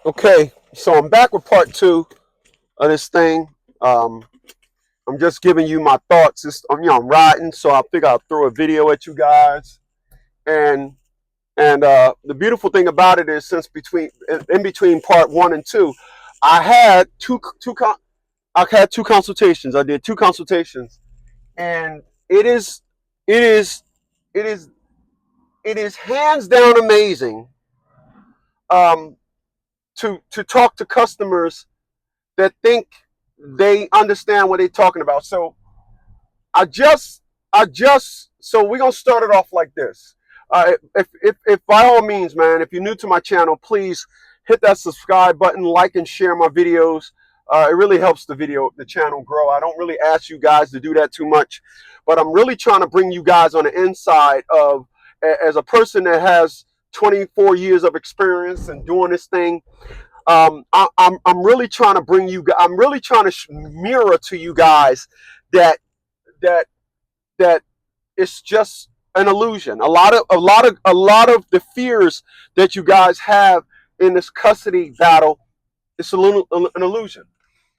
Okay, so I'm back with part two of this thing. Um, I'm just giving you my thoughts. I'm riding, so I think I'll throw a video at you guys. And the beautiful thing about it is, since in between part one and two, I had two consultations. I did two consultations, and it is it is it is hands down amazing um, to talk to customers that think they understand what they're talking about. So so we're gonna start it off like this. If by all means, man, if you're new to my channel, please hit that subscribe button, like and share my videos. It really helps the channel grow. I don't really ask you guys to do that too much, but I'm really trying to bring you guys on the inside of, as a person that has 24 years of experience and doing this thing. I'm really trying to bring you. I'm really trying to mirror to you guys that that that it's just an illusion. A lot of the fears that you guys have in this custody battle, it's an illusion.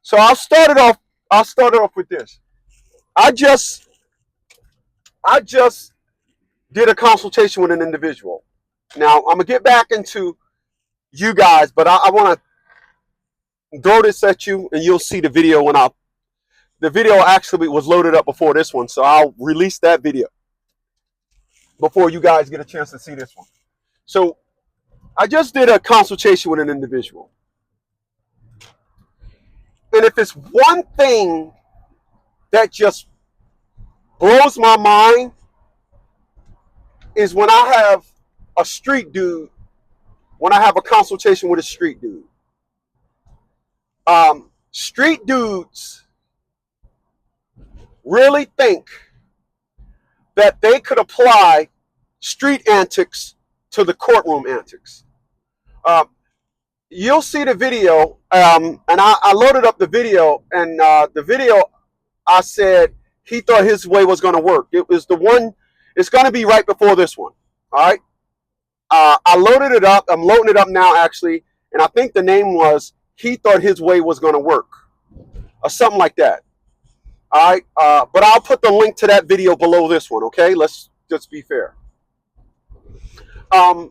So I'll start it off with this. I just I just did a consultation with an individual. Now I'm gonna get back into you guys, but I want to throw this at you, and you'll see the video the video actually was loaded up before this one, so I'll release that video before you guys get a chance to see this one. So I just did a consultation with an individual. And if it's one thing that just blows my mind, is when I have a street dude, when I have a consultation with a street dude. Street dudes really think that they could apply street antics to the courtroom antics. You'll see the video, and I loaded up the video, and the video, I said he thought his way was going to work. It was the one, it's going to be right before this one. All right. I loaded it up. I'm loading it up now, actually, and I think the name was he thought his way was going to work, or something like that. All right. But I'll put the link to that video below this one. Okay. Let's just be fair. I'm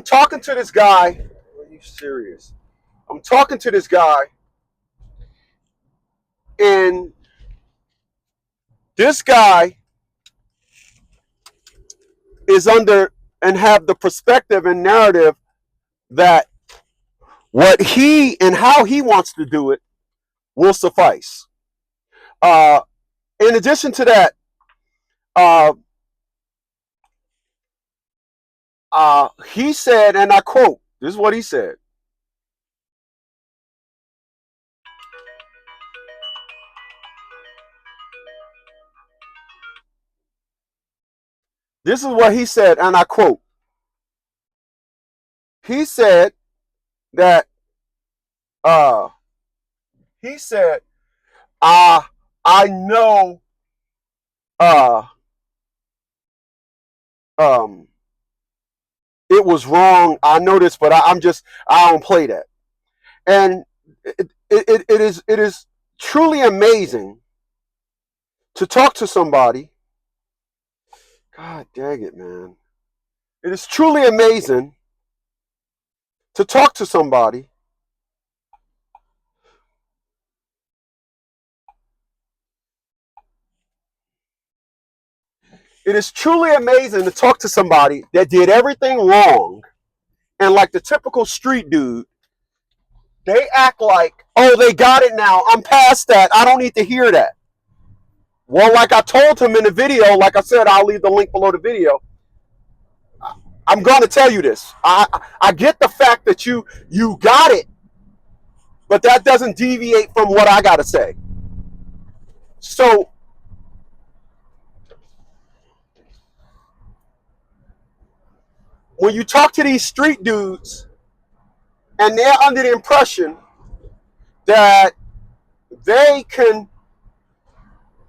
talking to this guy. Are you serious? I'm talking to this guy, and this guy is under and have the perspective and narrative that what he and how he wants to do it will suffice. In addition to that, he said, and I quote, this is what he said. This is what he said, and I quote. He said that, he said, I know, it was wrong. I know this, but I don't play that. And it is truly amazing to talk to somebody. God dang it, man. It is truly amazing to talk to somebody It is truly amazing to talk to somebody that did everything wrong, and like the typical street dude, they act like, oh, they got it now. I'm past that. I don't need to hear that. Well, like I told him in the video, like I said, I'll leave the link below the video. I'm going to tell you this. I get the fact that you got it, but that doesn't deviate from what I got to say. So when you talk to these street dudes and they're under the impression that they can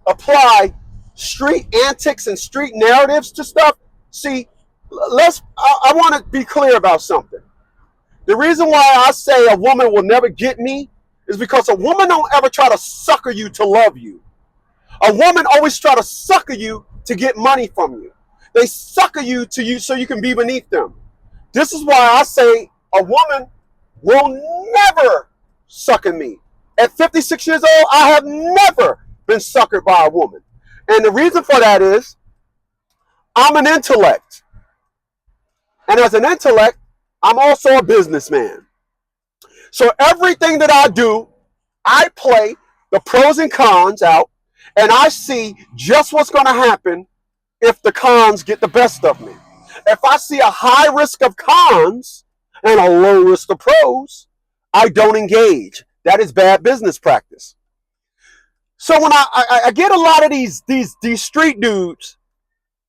apply street antics and street narratives to stuff, see, I want to be clear about something. The reason why I say a woman will never get me is because a woman don't ever try to sucker you to love you. A woman always try to sucker you to get money from you. They sucker you to you so you can be beneath them. This is why I say a woman will never sucker me. At 56 years old, I have never been suckered by a woman. And the reason for that is I'm an intellect. And as an intellect, I'm also a businessman. So everything that I do, I play the pros and cons out, and I see just what's going to happen if the cons get the best of me. If I see a high risk of cons and a low risk of pros, I don't engage. That is bad business practice. So when I get a lot of these street dudes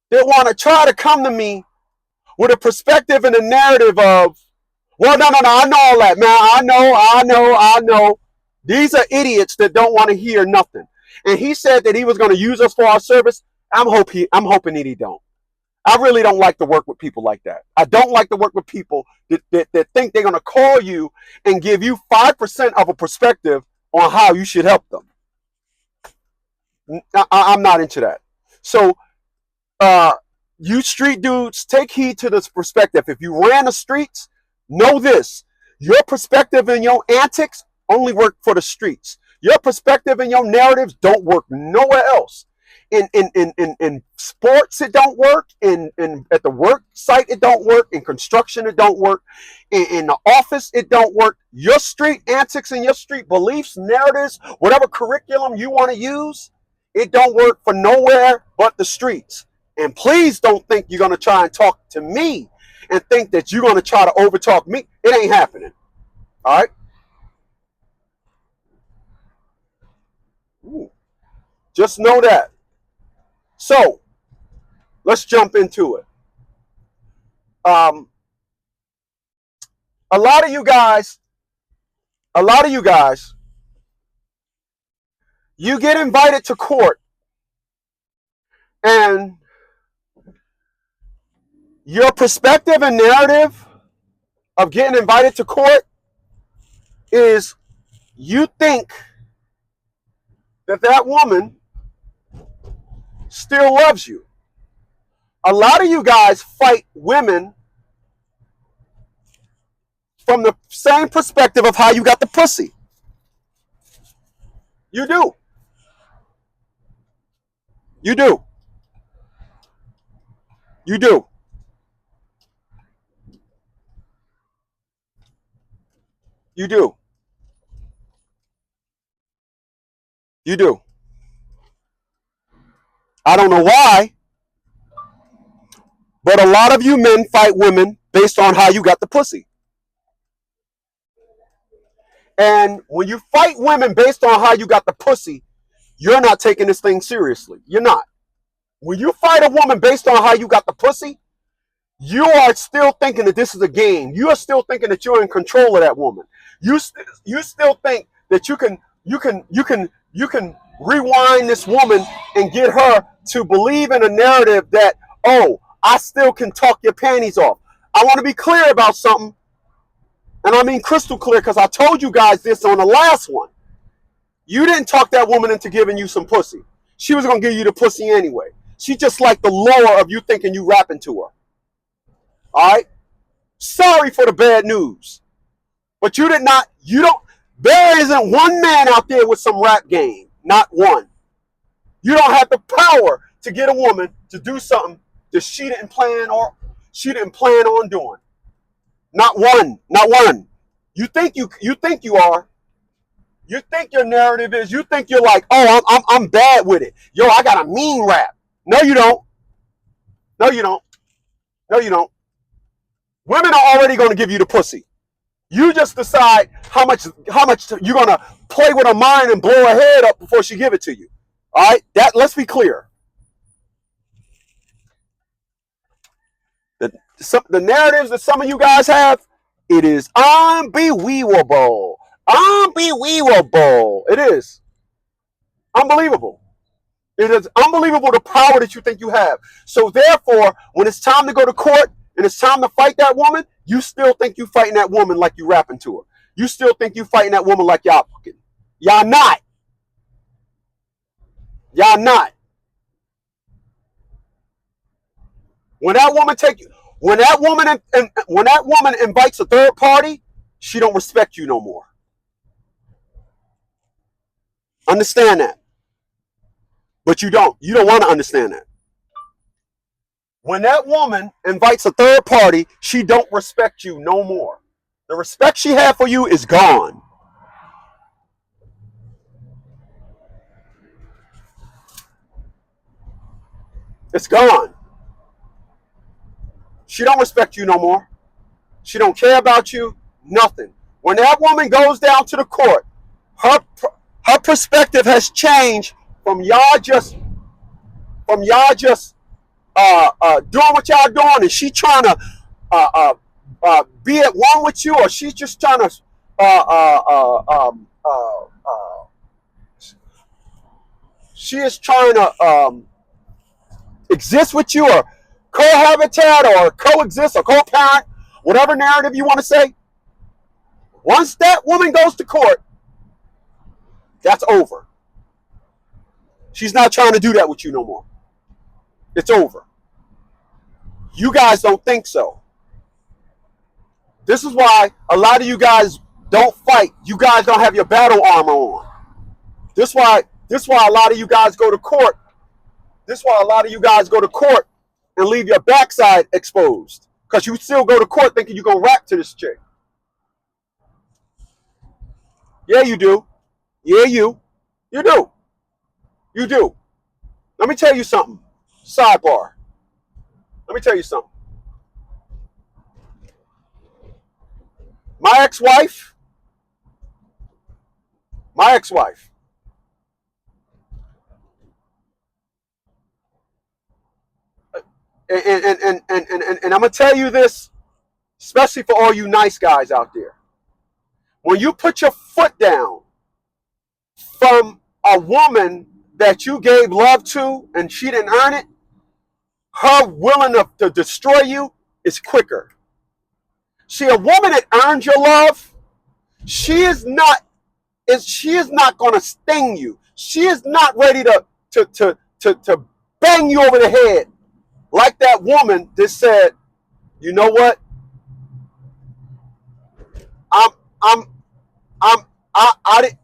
that want to try to come to me with a perspective and a narrative of, well, no, I know all that, man. I know. These are idiots that don't want to hear nothing. And he said that he was going to use us for our service. I'm hoping that he don't. I really don't like to work with people like that. I don't like to work with people that think they're going to call you and give you 5% of a perspective on how you should help them. I'm not into that. So, you street dudes, take heed to this perspective. If you ran the streets, know this. Your perspective and your antics only work for the streets. Your perspective and your narratives don't work nowhere else. In sports, it don't work. In at the work site, it don't work. In construction, it don't work. In the office, it don't work. Your street antics and your street beliefs, narratives, whatever curriculum you want to use, it don't work for nowhere but the streets. And please don't think you're going to try and talk to me and think that you're going to try to overtalk me. It ain't happening. All right? Ooh. Just know that. So, let's jump into it. A lot of you guys, you get invited to court and your perspective and narrative of getting invited to court is you think that woman still loves you. A lot of you guys fight women from the same perspective of how you got the pussy. You do. You do. You do. You do. You do. I don't know why, but a lot of you men fight women based on how you got the pussy. And when you fight women based on how you got the pussy, you're not taking this thing seriously. You're not. When you fight a woman based on how you got the pussy, you are still thinking that this is a game. You are still thinking that you're in control of that woman. You still think that you can rewind this woman and get her to believe in a narrative that, oh, I still can talk your panties off. I want to be clear about something. And I mean crystal clear, because I told you guys this on the last one. You didn't talk that woman into giving you some pussy. She was going to give you the pussy anyway. She just liked the lure of you thinking you rapping to her. All right? Sorry for the bad news. But there isn't one man out there with some rap game. Not one. You don't have the power to get a woman to do something that she didn't plan on doing. Not one. Not one. You think you are. You think your narrative is. You think you're like, oh, I'm bad with it. Yo, I got a mean rap. No, you don't. No, you don't. No, you don't. Women are already going to give you the pussy. You just decide how much you're going to play with her mind and blow her head up before she give it to you. All right? Let's be clear. The narratives that some of you guys have, it is unbelievable. Unbelievable. It is. Unbelievable. It is unbelievable the power that you think you have. So therefore, when it's time to go to court and it's time to fight that woman, You still think you fighting that woman like you rapping to her. You still think you fighting that woman like y'all fucking. Y'all not. Y'all not. When that woman when that woman invites a third party, she don't respect you no more. Understand that. But you don't. You don't want to understand that. When that woman invites a third party, she don't respect you no more. The respect she had for you is gone. It's gone. She don't respect you no more. She don't care about you. Nothing. When that woman goes down to the court, her perspective has changed from y'all just doing what y'all doing, and she trying to be at one with you, or she's just trying to she is trying to exist with you, or cohabitat, or coexist, or co-parent, whatever narrative you want to say. Once that woman goes to court, that's over. She's not trying to do that with you no more. It's over. You guys don't think so. This is why a lot of you guys don't fight. You guys don't have your battle armor on. This is why a lot of you guys go to court. This is why a lot of you guys go to court and leave your backside exposed. Because you still go to court thinking you're going to rap to this chick. Yeah, you do. Yeah, you do. You do. Let me tell you something. Sidebar. Let me tell you something. My ex-wife, and I'm going to tell you this, especially for all you nice guys out there. When you put your foot down from a woman that you gave love to and she didn't earn it, her willing to destroy you is quicker. See, a woman that earns your love, she is not going to sting you. She is not ready to bang you over the head like that woman that said, you know what?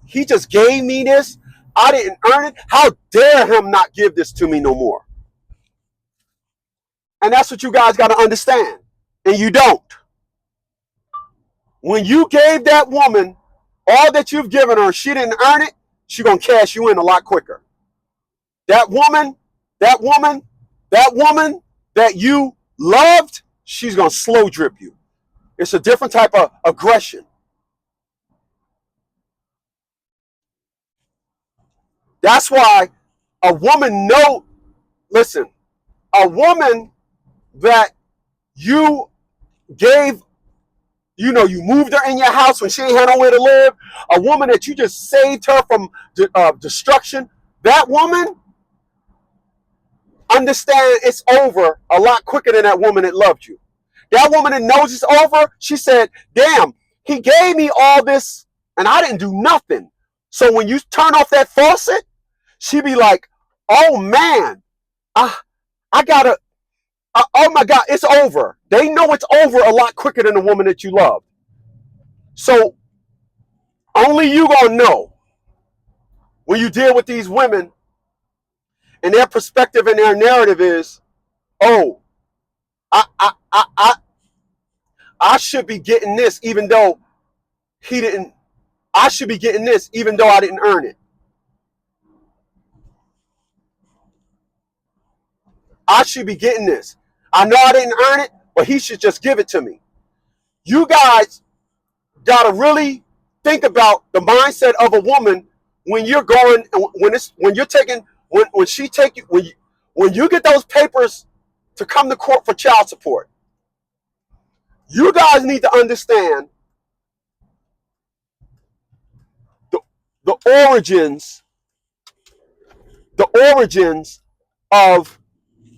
He just gave me this. I didn't earn it. How dare him not give this to me no more? And that's what you guys got to understand. And you don't. When you gave that woman all that you've given her, she didn't earn it, she's going to cash you in a lot quicker. That woman that you loved, she's going to slow drip you. It's a different type of aggression. That's why a woman a woman that you gave, you moved her in your house when she ain't had nowhere to live, a woman that you just saved her from destruction, that woman, understand it's over a lot quicker than that woman that loved you. That woman that knows it's over, she said, damn, he gave me all this and I didn't do nothing. So when you turn off that faucet, she be like, oh man, oh my God, it's over. They know it's over a lot quicker than the woman that you love. So only you gonna know when you deal with these women and their perspective and their narrative is, oh, I should be getting this even though he didn't. I should be getting this even though I didn't earn it. I should be getting this. I know I didn't earn it, but he should just give it to me. You guys gotta really think about the mindset of a woman when you're going, when you get those papers to come to court for child support. You guys need to understand the origins of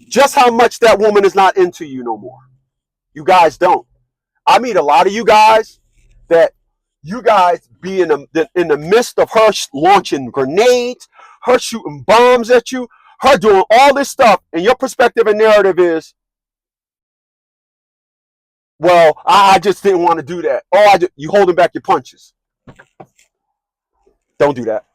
just how much that woman is not into you no more. You guys don't. I meet a lot of you guys that you guys be in the midst of her launching grenades, her shooting bombs at you, her doing all this stuff, and your perspective and narrative is, well, I just didn't want to do that. Oh, you holding back your punches. Don't do that.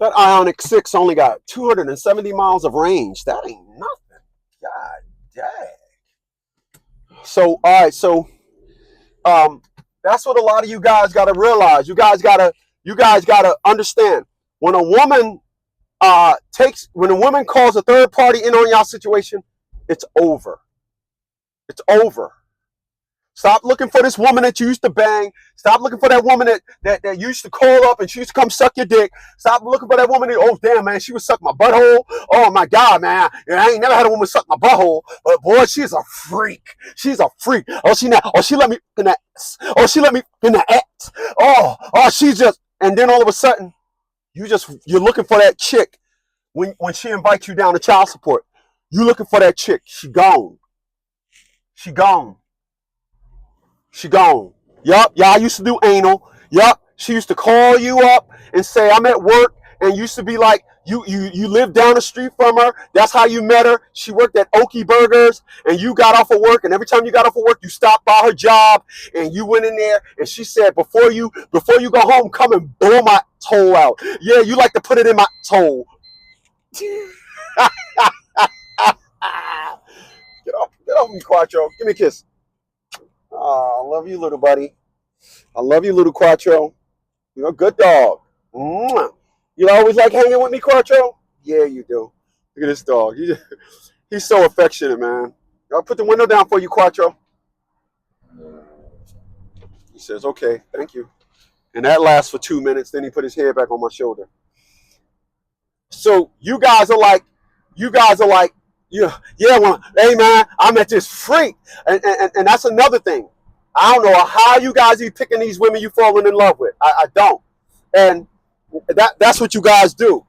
That Ioniq 6 only got 270 miles of range. That ain't nothing. God dang. So, all right, so that's what a lot of you guys got to realize. You guys got to understand when a woman when a woman calls a third party in on y'all situation, it's over. It's over. Stop looking for this woman that you used to bang. Stop looking for that woman that used to call up and she used to come suck your dick. Stop looking for that woman that, oh, damn, man, she would suck my butthole. Oh, my God, man. I ain't never had a woman suck my butthole. But, boy, she's a freak. She's a freak. Oh, she let me in that. Oh, she let me in the act. Oh, she just, and then all of a sudden, you're looking for that chick when she invites you down to child support. You looking for that chick. She gone. She gone. She gone. Yup, y'all used to do anal. Yup, she used to call you up and say, I'm at work, and used to be like, you live down the street from her. That's how you met her. She worked at Okie Burgers, and you got off of work, and every time you got off of work, you stopped by her job, and you went in there, and she said, before you go home, come and blow my toe out. Yeah, you like to put it in my toe. Get off me, Quattro. Give me a kiss. Oh, I love you, little buddy. I love you, little Quattro. You're a good dog. Mwah. You always like hanging with me, Quattro? Yeah, you do. Look at this dog. He's so affectionate, man. I'll put the window down for you, Quattro. He says, okay, thank you. And that lasts for 2 minutes. Then he put his head back on my shoulder. So you guys are like, yeah, well, hey, man, I met this freak. And that's another thing. I don't know how you guys be picking these women you falling in love with. I don't. And that's what you guys do.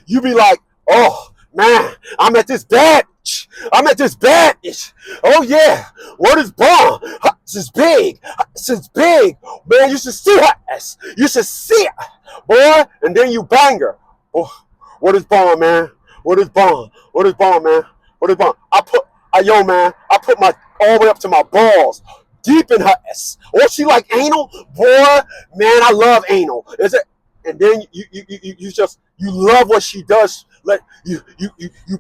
You be like, oh, man, I met this bad bitch. I met this bad bitch. Oh, yeah. What is bomb? This is big. This is big. Man, you should see her ass. You should see it, boy. And then you bang her. Oh, what is bomb, man? What is bomb? What is bomb, man? What is bomb? I put my all the way up to my balls, deep in her ass. Oh, she like anal, boy. Man, I love anal. Is it? And then you love what she does. Like you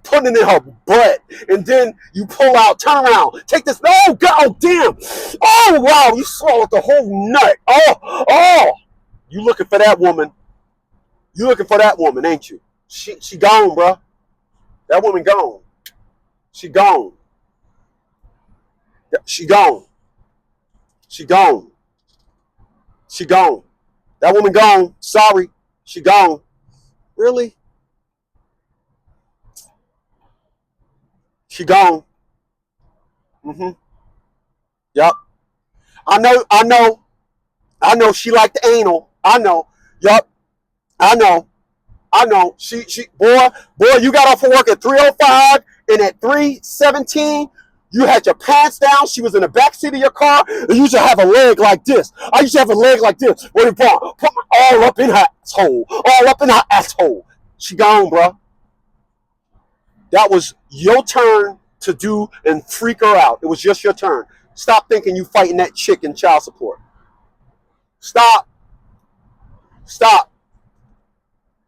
put it in her butt, and then you pull out, turn around, take this. Oh God, oh damn, oh wow, you swallowed the whole nut. Oh, you looking for that woman? You looking for that woman, ain't you? She gone, bro. That woman gone. She gone. She gone. She gone. She gone. That woman gone. Sorry. She gone. Really? She gone. Mm-hmm. Yep. I know she liked anal. I know. Yep. I know. Boy, you got off of work at 3:05, and at 3:17, you had your pants down. She was in the back seat of your car, and you used to have a leg like this. I used to have a leg like this. What it put my all up in her asshole. All up in her asshole. She gone, bro. That was your turn to do and freak her out. It was just your turn. Stop thinking you fighting that chick in child support. Stop. Stop.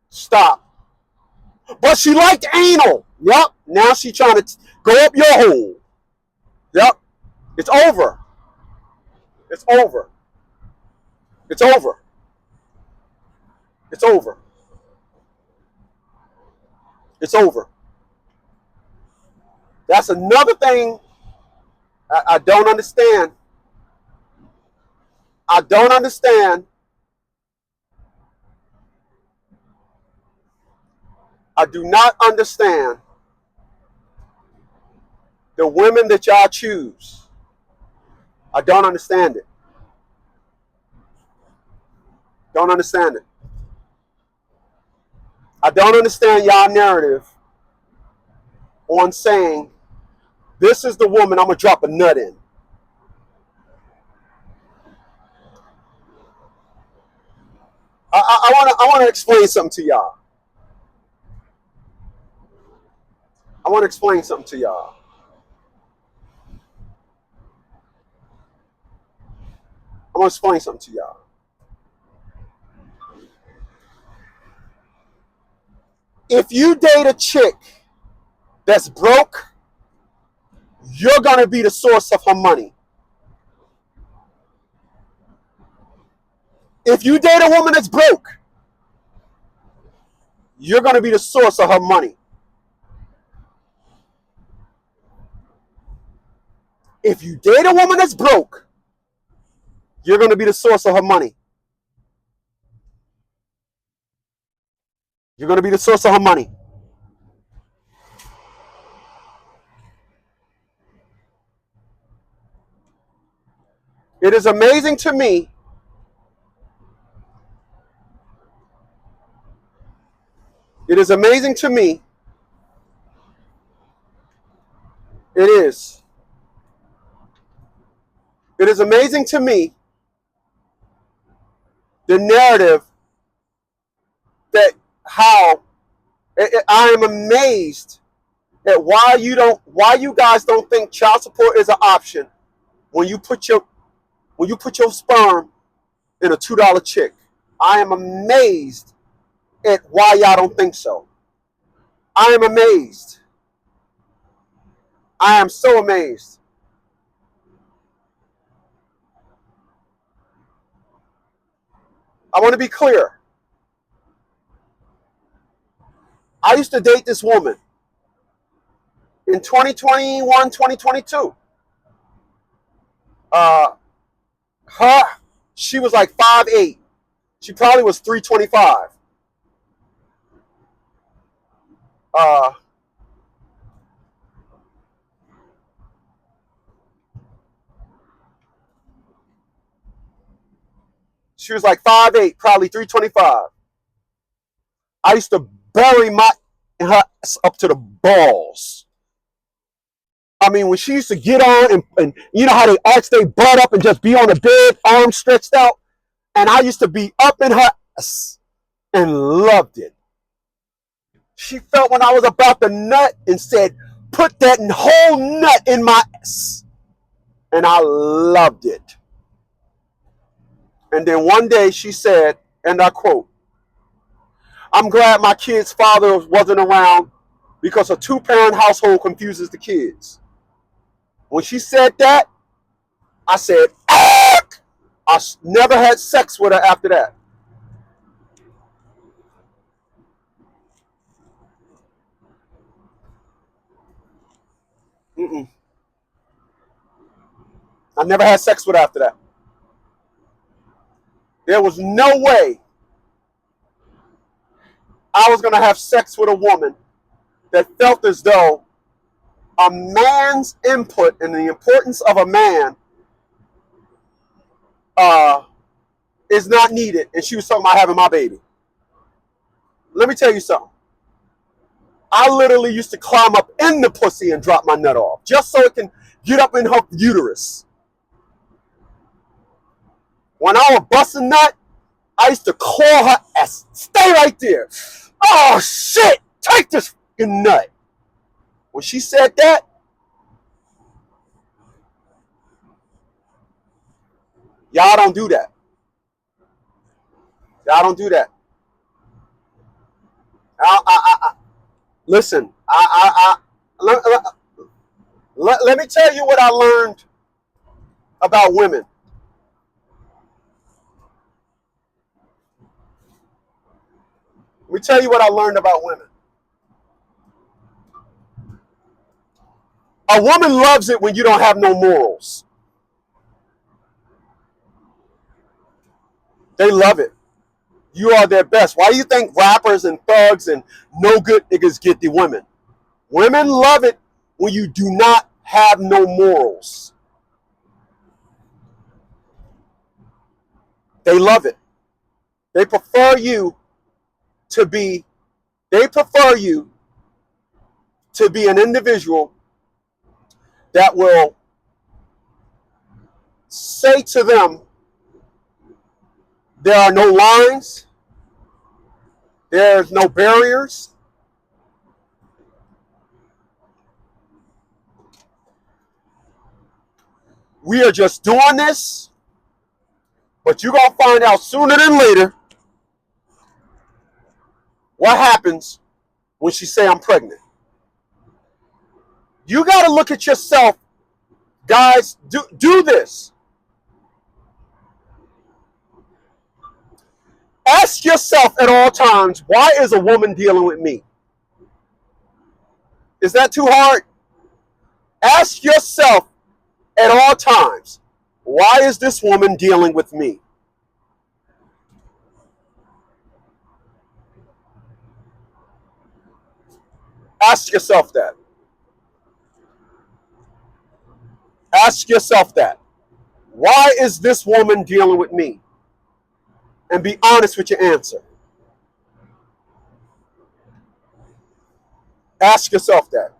Stop. But she liked anal. Yep. Now she trying to go up your hole. Yep. It's over. It's over. It's over. It's over. It's over. That's another thing I don't understand. I don't understand. I do not understand the women that y'all choose. I don't understand it. Don't understand it. I don't understand y'all narrative on saying, this is the woman I'm going to drop a nut in. I want to explain something to y'all. I want to explain something to y'all. I want to explain something to y'all. If you date a chick that's broke, you're going to be the source of her money. If you date a woman that's broke, you're going to be the source of her money. If you date a woman that's broke, you're going to be the source of her money. You're going to be the source of her money. It is amazing to me. It is amazing to me. It is. It is amazing to me the narrative that how I am amazed at why you guys don't think child support is an option when you put your sperm in a $2 chick. I am amazed at why y'all don't think so. I am amazed. I am so amazed. I want to be clear. I used to date this woman in 2021, 2022. She was like 5'8". She probably was 325. She was like 5'8", probably 325. I used to bury her up to the balls. I mean, when she used to get on and you know how they arch their butt up and just be on the bed, arms stretched out, and I used to be up in her ass and loved it. She felt when I was about to nut and said, "Put that whole nut in my ass," and I loved it. And then one day she said, and I quote, "I'm glad my kid's father wasn't around because a two-parent household confuses the kids." When she said that, I said, "Ark!" I never had sex with her after that. Mm-mm. I never had sex with her after that. There was no way I was going to have sex with a woman that felt as though a man's input and the importance of a man is not needed. And she was talking about having my baby. Let me tell you something. I literally used to climb up in the pussy and drop my nut off just so it can get up in her uterus. When I was busting nut, I used to claw her ass. Stay right there. Oh, shit. Take this fucking nut. When she said that, y'all don't do that. I don't do that. Listen, let me tell you what I learned about women. Let me tell you what I learned about women. A woman loves it when you don't have no morals. They love it. You are their best. Why do you think rappers and thugs and no good niggas get the women? Women love it when you do not have no morals. They love it. They prefer you to be an individual that will say to them, there are no lines, there's no barriers. We are just doing this, but you're going to find out sooner than later what happens when she say I'm pregnant. You got to look at yourself, guys. Do this. Ask yourself at all times, why is a woman dealing with me? Is that too hard? Ask yourself at all times, why is this woman dealing with me? Ask yourself that. Ask yourself that. Why is this woman dealing with me? And be honest with your answer. Ask yourself that.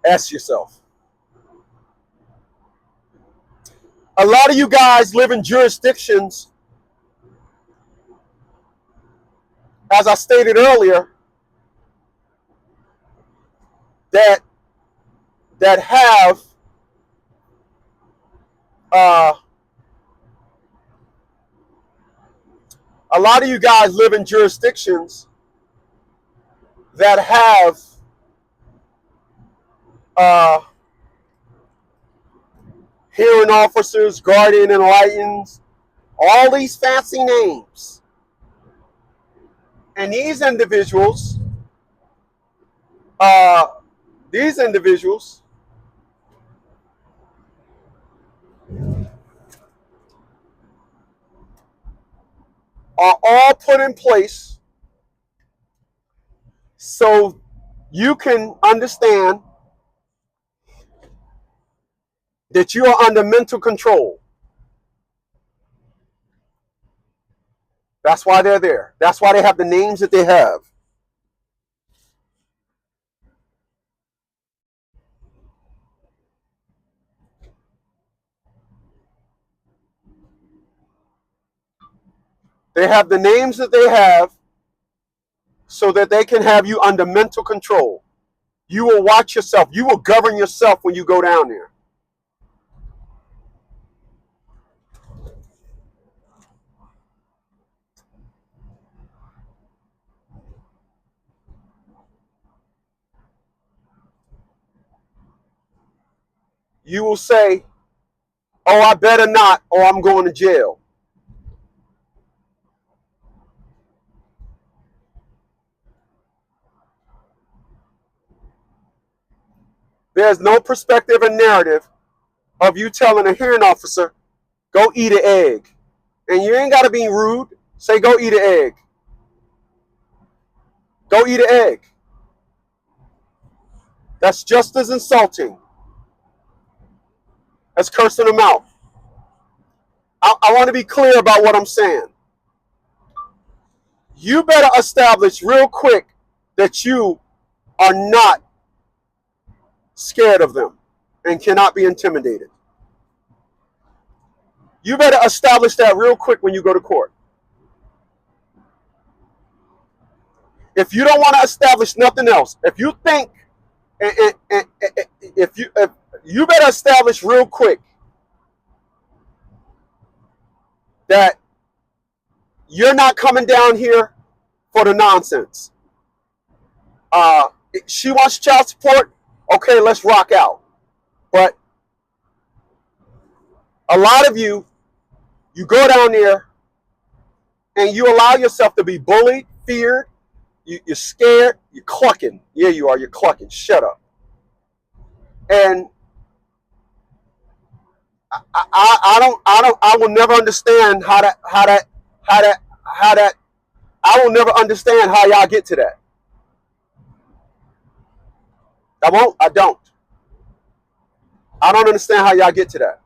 Ask yourself. A lot of you guys live in jurisdictions, as I stated earlier, that have a lot of you guys live in jurisdictions that have hearing officers, guardian ad litem's, all these fancy names. And these individuals are all put in place so you can understand that you are under mental control. That's why they're there. That's why they have the names that they have. They have the names that they have so that they can have you under mental control. You will watch yourself. You will govern yourself when you go down there. You will say, oh, I better not, or I'm going to jail. There's no perspective and narrative of you telling a hearing officer, go eat an egg. And you ain't got to be rude. Say, go eat an egg. Go eat an egg. That's just as insulting as cursing them out. I want to be clear about what I'm saying. You better establish real quick that you are not scared of them and cannot be intimidated. You better establish that real quick when you go to court. If you don't want to establish nothing else, if you think, if you better establish real quick that you're not coming down here for the nonsense. She wants child support. Okay, let's rock out. But a lot of you go down there and you allow yourself to be bullied, feared. You're scared. You're clucking. Yeah, you are. You're clucking. Shut up. And I will never understand how that I will never understand how y'all get to that. I won't. I don't. I don't understand how y'all get to that.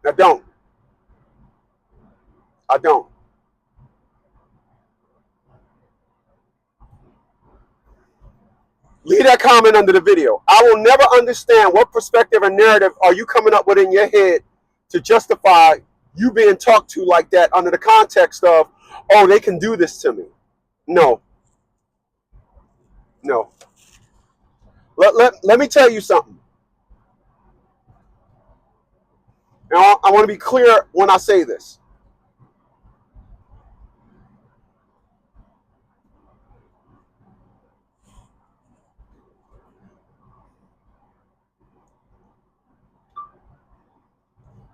I don't. I don't. Leave that comment under the video. I will never understand what perspective and narrative are you coming up with in your head to justify you being talked to like that under the context of, oh, they can do this to me. No. No. Let me tell you something. Now, I want to be clear when I say this.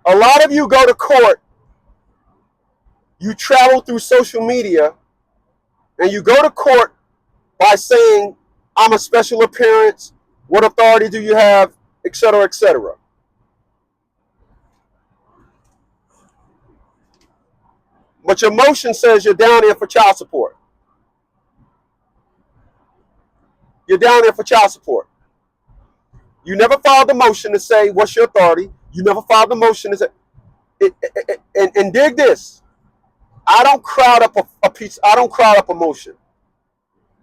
A lot of you go to court, you travel through social media, and you go to court by saying, I'm a special appearance, what authority do you have, etc., etc. But your motion says you're down there for child support. You're down there for child support. You never filed the motion to say, what's your authority? You never filed the motion to say, and dig this. I don't crowd up a piece. I don't crowd up a motion.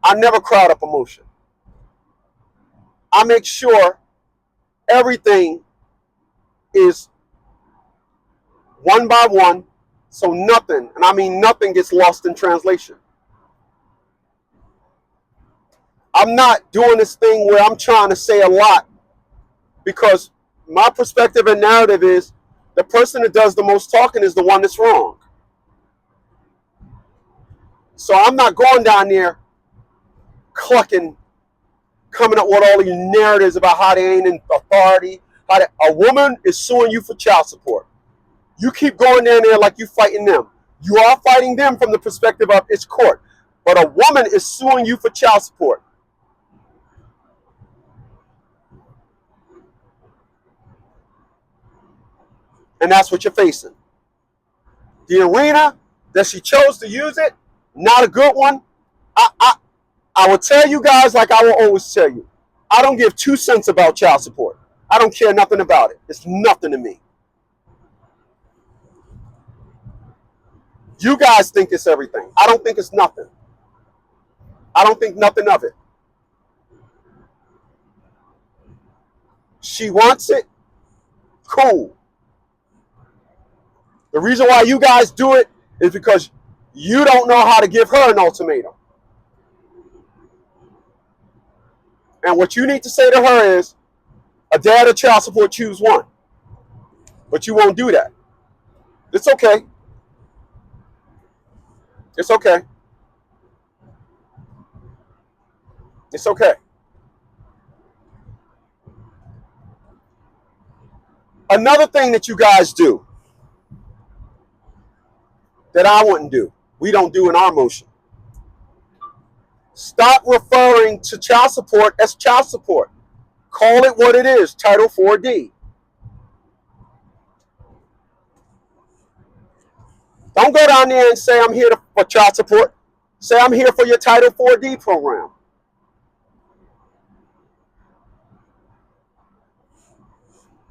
I never crowd up a motion. I make sure everything is one by one, so nothing, and I mean nothing, gets lost in translation. I'm not doing this thing where I'm trying to say a lot, because my perspective and narrative is the person that does the most talking is the one that's wrong. So I'm not going down there clucking, coming up with all these narratives about how they ain't in authority. A woman is suing you for child support. You keep going down there like you fighting them. You are fighting them from the perspective of it's court. But a woman is suing you for child support. And that's what you're facing. The arena that she chose to use it, not a good one. I will tell you guys, like I will always tell you, I don't give 2 cents about child support. I don't care nothing about it. It's nothing to me. You guys think it's everything. I don't think it's nothing. I don't think nothing of it. She wants it. Cool. The reason why you guys do it is because you don't know how to give her an ultimatum. And what you need to say to her is, a dad or child support, choose one. But you won't do that. It's okay. It's okay. It's okay. Another thing that you guys do that I wouldn't do, we don't do in our motion. Stop referring to child support as child support. Call it what it is, Title 4D. Don't go down there and say I'm here for child support. Say I'm here for your Title 4D program.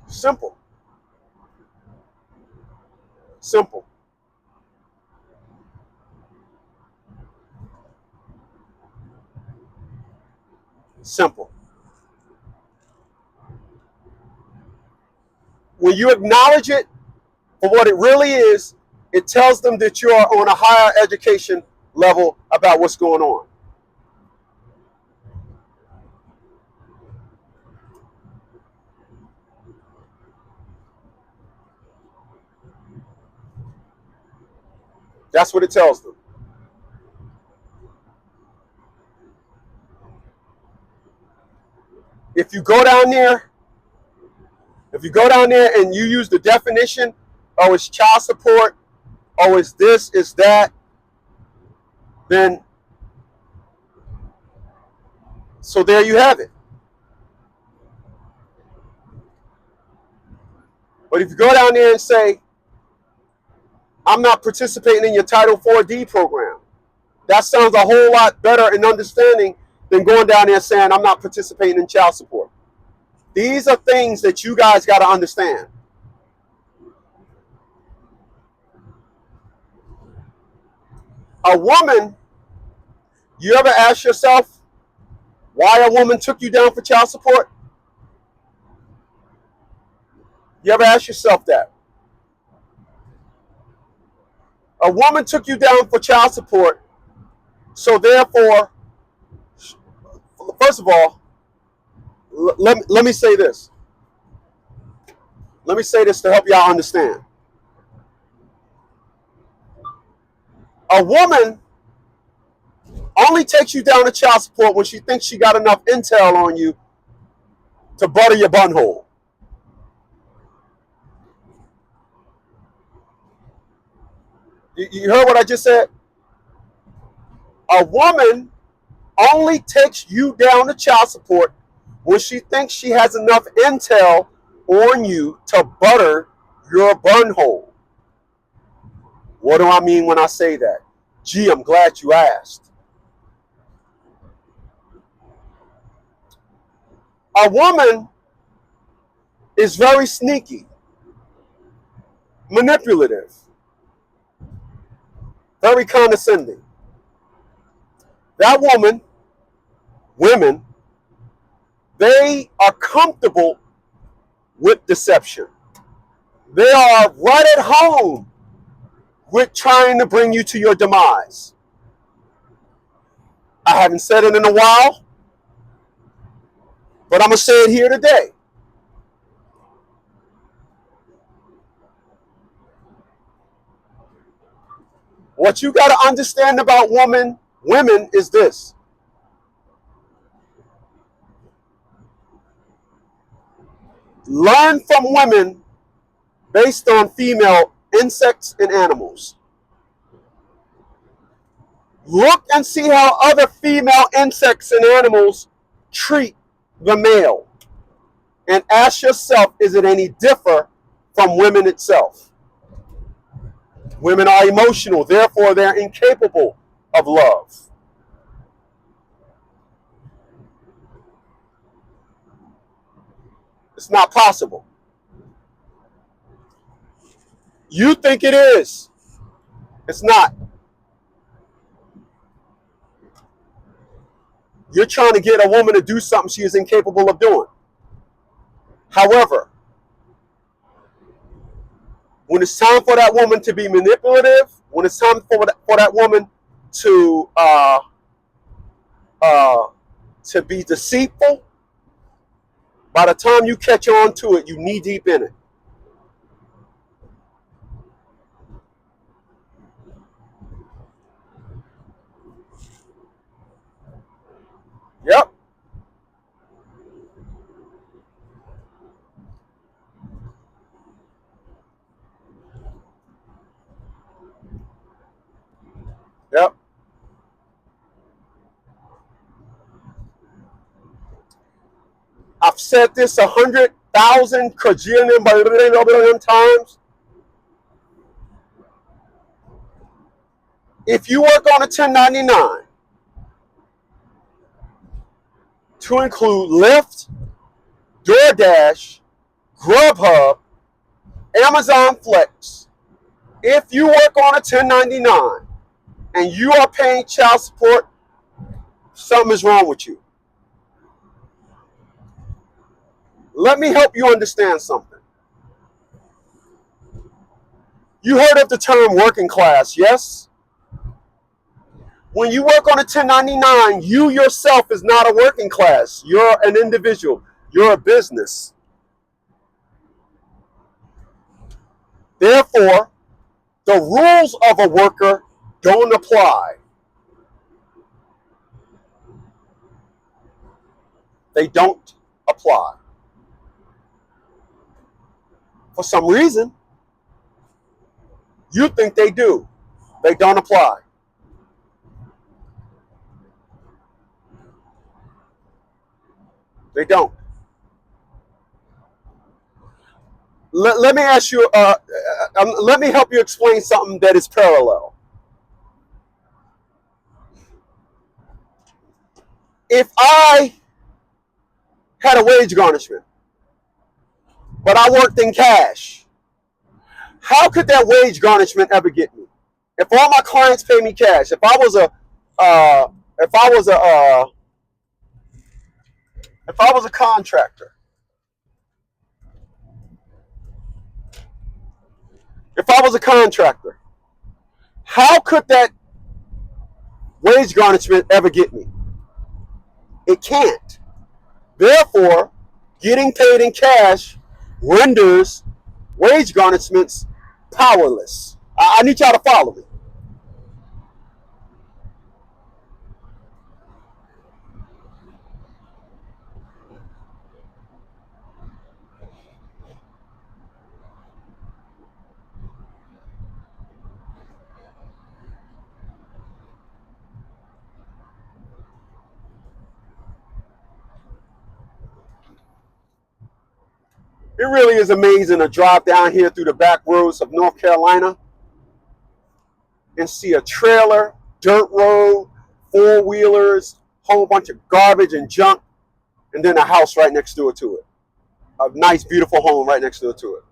Simple. Simple. Simple. When you acknowledge it for what it really is, it tells them that you are on a higher education level about what's going on. That's what it tells them. If you go down there, and you use the definition, oh, it's child support, oh, it's this, it's that, then so there you have it. But if you go down there and say, I'm not participating in your Title 4D program, that sounds a whole lot better in understanding than going down there and saying, I'm not participating in child support. These are things that you guys got to understand. A woman, you ever ask yourself why a woman took you down for child support? You ever ask yourself that? A woman took you down for child support, so therefore, first of all, let me say this. Let me say this to help y'all understand. A woman only takes you down to child support when she thinks she got enough intel on you to butter your bunhole. You heard what I just said? A woman only takes you down to child support when she thinks she has enough intel on you to butter your bunhole. What do I mean when I say that? Gee, I'm glad you asked. A woman is very sneaky, manipulative, very condescending. That women, they are comfortable with deception. They are right at home with trying to bring you to your demise. I haven't said it in a while, but I'm going to say it here today. What you got to understand about women is this. Learn from women based on female insects and animals. Look and see how other female insects and animals treat the male. And ask yourself, is it any different from women itself? Women are emotional, therefore they're incapable of love. It's not possible. You think it is. It's not. You're trying to get a woman to do something she is incapable of doing. However, when it's time for that woman to be manipulative, when it's time for that woman to be deceitful, by the time you catch on to it, you knee deep in it. Yep. Yep. I've said this 100,000 quadrillion times. If you work on a 1099 to include Lyft, DoorDash, Grubhub, Amazon Flex, if you work on a 1099 and you are paying child support, something is wrong with you. Let me help you understand something. You heard of the term working class, yes? When you work on a 1099, you yourself is not a working class. You're an individual. You're a business. Therefore, The rules of a worker don't apply. They don't apply. For some reason, you think they do. They don't apply. They don't. Let me ask you, let me help you explain something that is parallel. If I had a wage garnishment, but I worked in cash, how could that wage garnishment ever get me? If all my clients pay me cash, if I was a contractor, how could that wage garnishment ever get me? It can't. Therefore, getting paid in cash renders wage garnishments powerless. I need y'all to follow me. It really is amazing to drive down here through the back roads of North Carolina and see a trailer, dirt road, four-wheelers, whole bunch of garbage and junk, and then a house right next door to it. A nice, beautiful home right next door to it.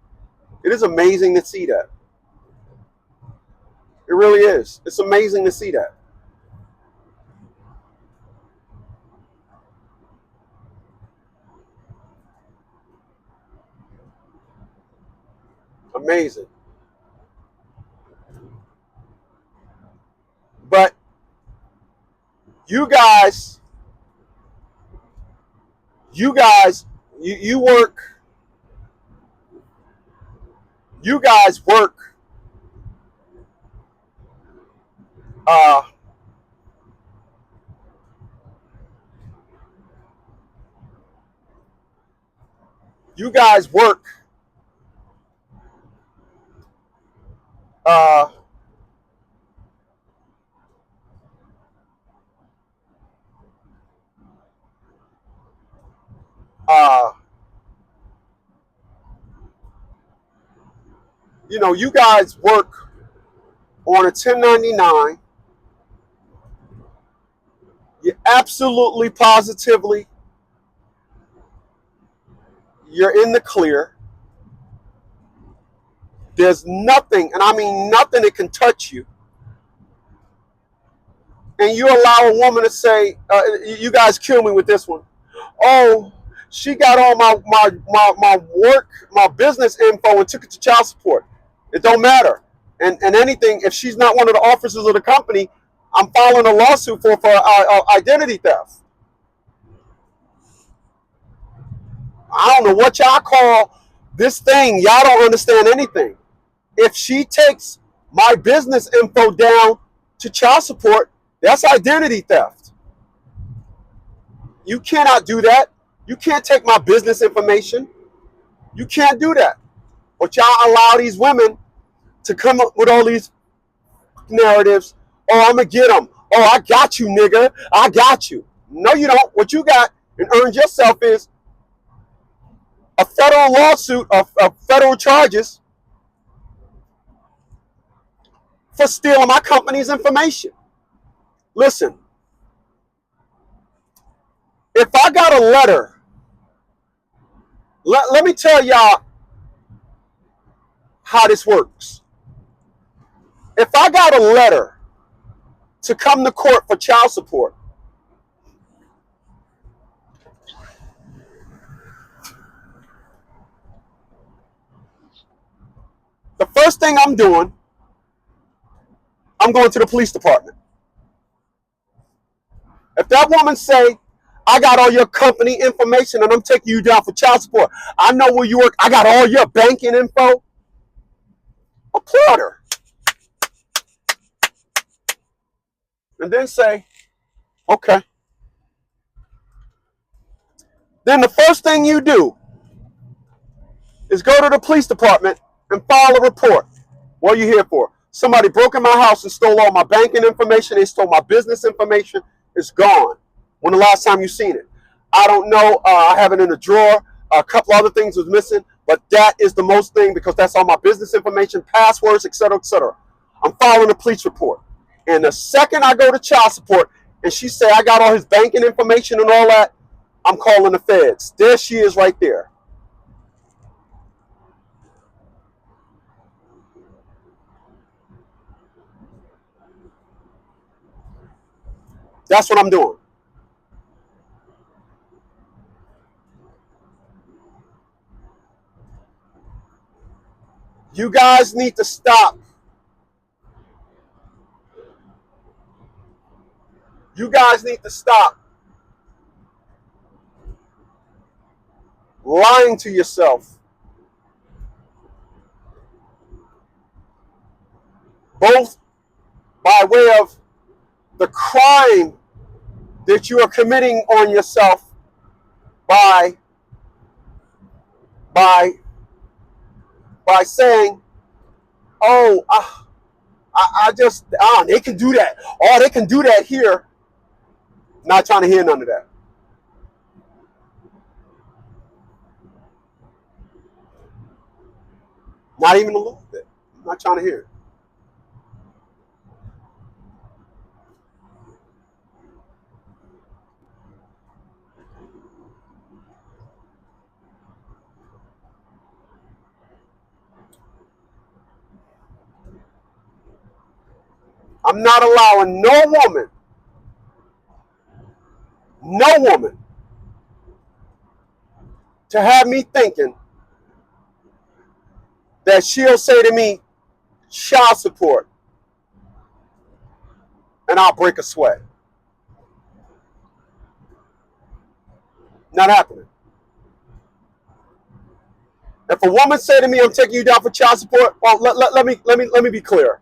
It is amazing to see that. It really is. It's amazing to see that. Amazing. But you guys, you work, you guys work you guys work you guys work on a 1099. You absolutely, positively, you're in the clear. There's nothing, and I mean nothing, that can touch you. And you allow a woman to say, you guys kill me with this one. Oh, she got all my work, my business info and took it to child support. It don't matter. And anything, if she's not one of the officers of the company, I'm filing a lawsuit for identity theft. I don't know what y'all call this thing. Y'all don't understand anything. If she takes my business info down to child support, that's identity theft. You cannot do that. You can't take my business information. You can't do that. But y'all allow these women to come up with all these narratives. Oh, I'm going to get them. Oh, I got you, nigga. I got you. No, you don't. What you got and earned yourself is a federal lawsuit of federal charges for stealing my company's information. Listen, if I got a letter, let me tell y'all how this works. If I got a letter to come to court for child support, the first thing I'm doing, I'm going to the police department. If that woman say, I got all your company information and I'm taking you down for child support, I know where you work, I got all your banking info, applaud her. and then say, okay. Then the first thing you do is go to the police department and file a report. What are you here for? Somebody broke in my house and stole all my banking information. They stole my business information. It's gone. When the last time you seen it? I don't know. I have it in a drawer. A couple other things was missing, but that is the most thing because that's all my business information, passwords, etc., etc. I'm filing a police report. And the second I go to child support and she say I got all his banking information and all that, I'm calling the feds. There she is right there. That's what I'm doing. You guys need to stop. You guys need to stop lying to yourself, both by way of the crime that you are committing on yourself by by by saying, "Oh, I just they can do that. Oh, they can do that here." Not trying to hear none of that. Not even a little bit. I'm not trying to hear it. I'm not allowing no woman, to have me thinking that she'll say to me, child support, and I'll break a sweat. Not happening. If a woman say to me, I'm taking you down for child support, well, let me be clear.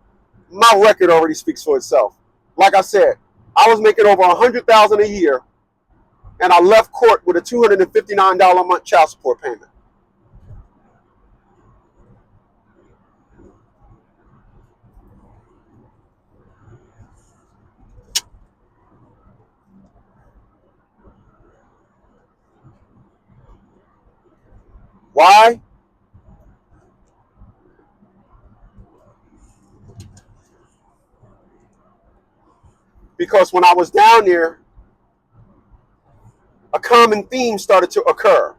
My record already speaks for itself. Like I said, I was making over $100,000 a year, and I left court with a $259 a month child support payment. Why? Because when I was down there, a common theme started to occur.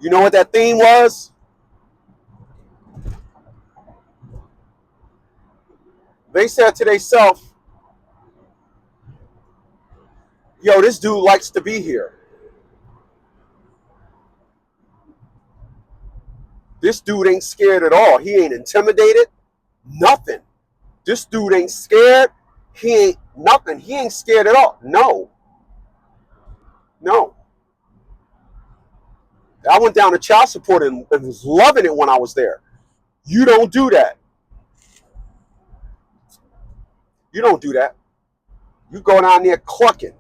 You know what that theme was? They said to themselves, yo, this dude likes to be here. This dude ain't scared at all. He ain't intimidated. Nothing. This dude ain't scared. He ain't nothing. He ain't scared at all. No. No. I went down to child support and was loving it when I was there. You don't do that. You don't do that. You go down there clucking,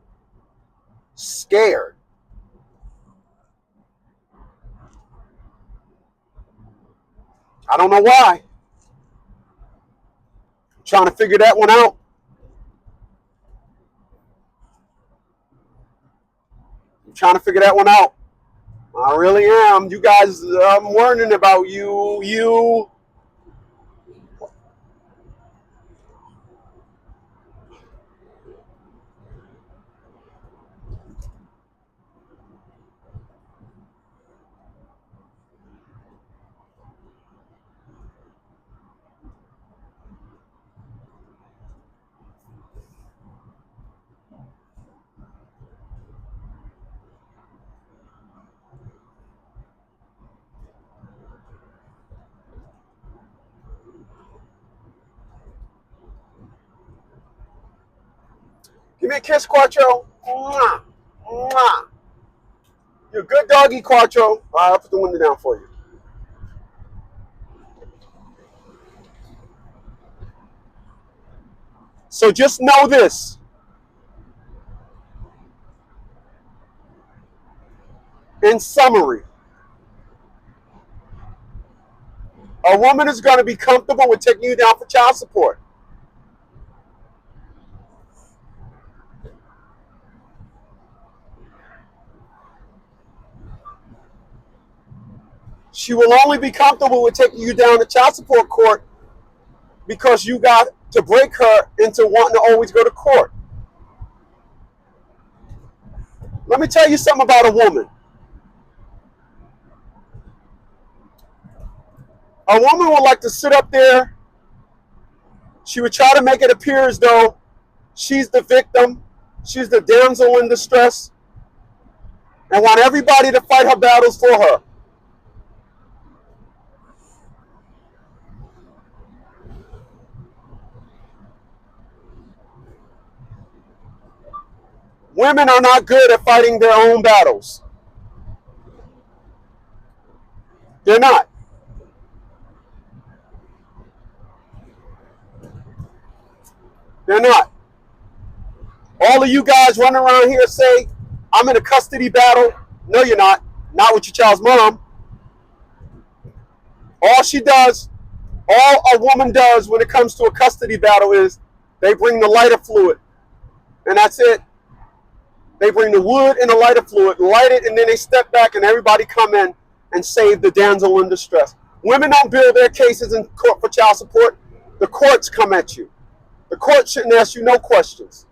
scared. I don't know why. I'm trying to figure that one out. I'm trying to figure that one out. I really am. You guys, I'm worrying about you. You. Give me a kiss, Quattro. Mwah. Mwah. You're a good doggy, Quattro. All right, I'll put the window down for you. So just know this. In summary, a woman is going to be comfortable with taking you down for child support. She will only be comfortable with taking you down to child support court because you got to break her into wanting to always go to court. Let me tell you something about a woman. A woman would like to sit up there. She would try to make it appear as though she's the victim. She's the damsel in distress. And want everybody to fight her battles for her. Women are not good at fighting their own battles. They're not. They're not. All of you guys running around here say, I'm in a custody battle. No, you're not. Not with your child's mom. All she does, all a woman does when it comes to a custody battle is they bring the lighter fluid. And that's it. They bring the wood and the lighter fluid, light it, and then they step back and everybody come in and save the damsel in distress. Women don't build their cases in court for child support. The courts come at you. The court shouldn't ask you no questions.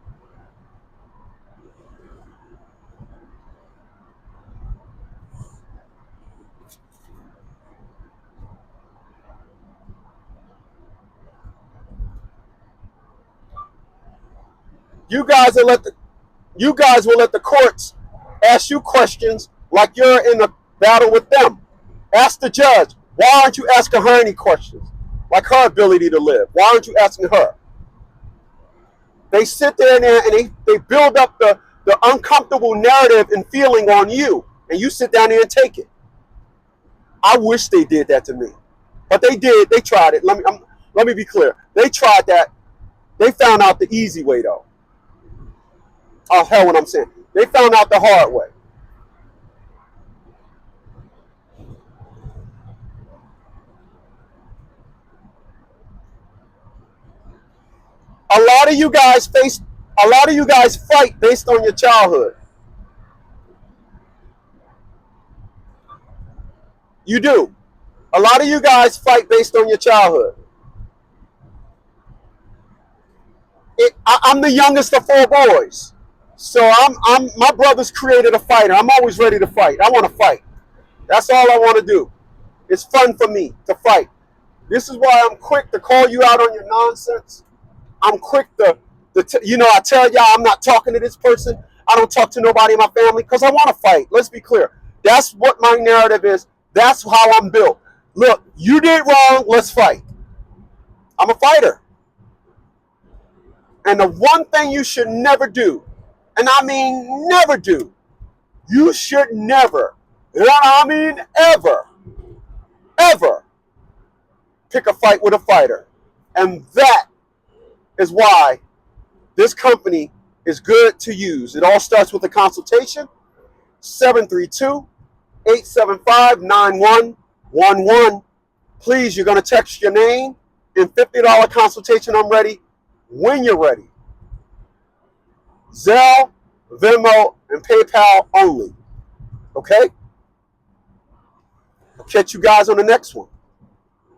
You guys will let the courts ask you questions like you're in a battle with them. Ask the judge, why aren't you asking her any questions? Like her ability to live. Why aren't you asking her? They sit there and they build up the uncomfortable narrative and feeling on you. And you sit down there and take it. I wish they did that to me. But they did. They tried it. Let me be clear. They tried that. They found out the easy way, though. Oh, hell what I'm saying. They found out the hard way. A lot of you guys fight based on your childhood. You do. A lot of you guys fight based on your childhood. I'm the youngest of 4 boys. So my brother's created a fighter. I'm always ready to fight. I want to fight. That's all I want to do. It's fun for me to fight. This is why I'm quick to call you out on your nonsense. I'm quick to I tell y'all I'm not talking to this person. I don't talk to nobody in my family because I want to fight. Let's be clear. That's what my narrative is. That's how I'm built. Look, you did wrong. Let's fight. I'm a fighter. And the one thing you should never do, and I mean never do, you should never, and I mean ever, ever pick a fight with a fighter. And that is why this company is good to use. It all starts with a consultation. 732-875-9111. Please, you're going to text your name and $50 consultation. I'm ready when you're ready. Zelle, Venmo, and PayPal only. Okay? I'll catch you guys on the next one.